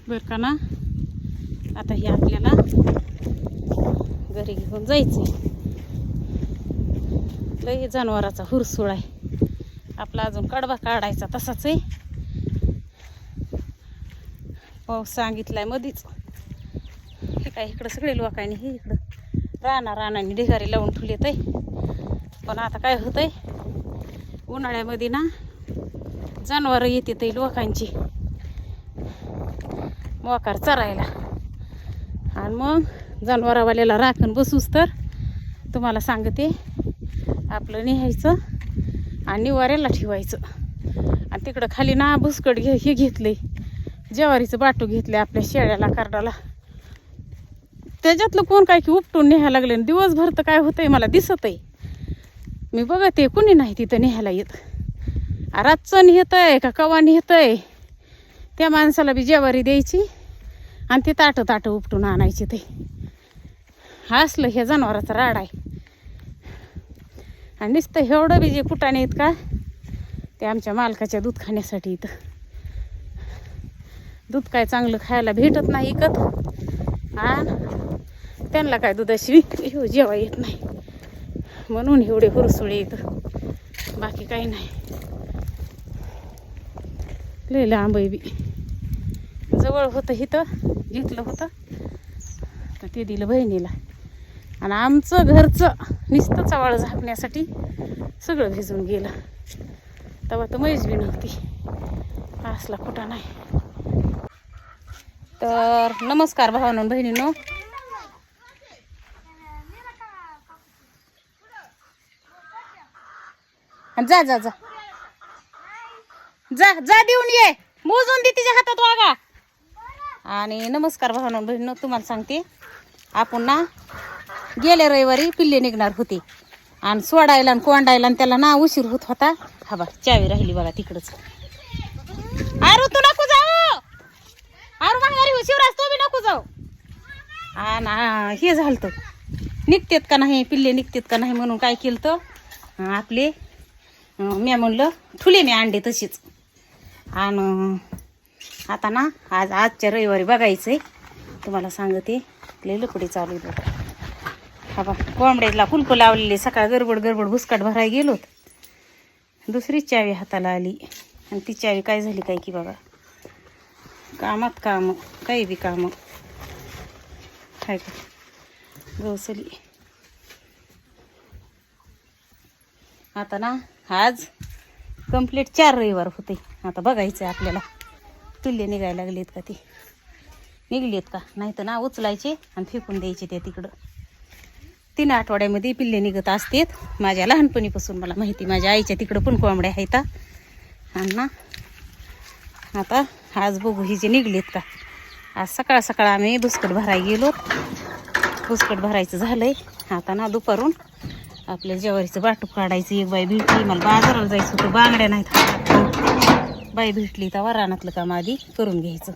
बरं का ना. आता हे आपल्याला घरी घेऊन जायचंय. लई जनावराचा हुरसूळ आहे आपला, अजून कडबा काढायचा तसाच आहे. पाऊस सांगितलाय मधीच. हे काय इकडं सगळे लोकांनी हे इकडं रानाने ढिगारी लावून ठेवलेत आहे. पण आता काय होतंय, उन्हाळ्यामध्ये ना जनावरं येतात लोकांची मोकार चरायला. आणि मग जनावरावाल्याला राखण बसूस तर तुम्हाला सांगते, आपलं न्यायचं आणि निवाऱ्याला ठेवायचं. आणि तिकडं खाली ना भुसकट हे घेतलंय, ज्वारीचं बाटू घेतलंय आपल्या शेळ्याला करडाला. त्याच्यातलं कोण काय की उपटून न्यायला लागले. दिवसभर तर काय होतंय मला दिसत आहे, मी बघते कुणी नाही तिथं न्यायला येत. रातचं नेतंय का कवा नेतंय, त्या माणसाला बी ज्वारी द्यायची आणि ते ताटं उपटून आणायचे. ते असलं ह्या जनावराचा राड आहे. आणि नुसतं एवढं बी जे कुटाने येत का, ते आमच्या मालकाच्या दूध खाण्यासाठी इथं. दूध काय चांगलं खायला भेटत नाही इकत. आणि त्यांना काय दुधाशिवाय जेवा येत नाही, म्हणून एवढे हुरसुळे इथं. बाकी काही नाही. लय लांब आहे बी. जवळ होतं इथं घेतलं होतं तर ते दिलं बहिणीला. आणि आमचं घरचं नुसतं चवाळ झाकण्यासाठी सगळं भिजून गेलं. तेव्हा तर म्हैस बी नव्हती, असला कुठं नाही. तर नमस्कार भावांनो बहिणींनो. जा जा जा जा जा देऊन ये, मोजून दे तिच्या हातात वागा. आणि नमस्कार भावांनो बहिणींनो, तुम्हाला सांगते, आपण ना गेल्या रविवारी पिल्ले निघणार होते आणि सोडायला आणि कोंडायला आणि त्याला ना उशीर होत होता. हा बा चावी राहिली बघा तिकडच. आरू तू नको जाऊ, आरू माघारी हो. शिवराज तू बी नको जाऊ. आणि हे झालं निघतेत का नाही पिल्ले, निघतेत का नाही म्हणून काय केलं तर आपले मी म्हणलं ठुले मी अंडे तशीच. आणि आता ना आजच्या रविवारी बघायचंय, तुम्हाला सांगते लय लपडी चालू आहे. हा बा कोंबड्याला कुलप लावलेले, सकाळ गडबड भुसकाट भरायला गेलोत. दुसरी चावी हाताला आली आणि ती चावी काय झाली काय की बघा, कामात काम काही बी काम काय का गवसली. आता ना आज कंप्लीट 4 रविवार होते. आता बघायचं आपल्याला पिल्ले निघायला लागलेत का, ते निघलेत का नाही तर ना उचलायचे आणि फेकून द्यायचे ते तिकडं. 3 आठवड्यामध्ये पिल्ले निघत असतात. माझ्या लहानपणीपासून मला माहिती, माझ्या आईच्या तिकडं पण कोंबड्या आहेत. आणि ना आता आज बघू ही जे निघलेत का. आज सकाळ सकाळ आम्ही भुसकट भरायला गेलो. भुसकट भरायचं झालंय. आता ना दुपारून आपल्या ज्वारीचं बाटू काढायचं. एक बाई भेटली, मला बाजाराला जायचं होतं, बांगड्या नाहीत हातात. बाई भेटली तर रानातलं काम आधी करून घ्यायचं.